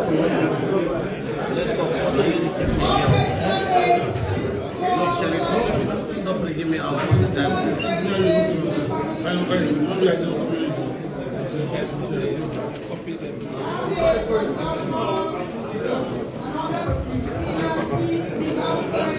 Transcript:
Let's go. Now you need to keep me out. Look, Sharif, stop bringing me out all the time.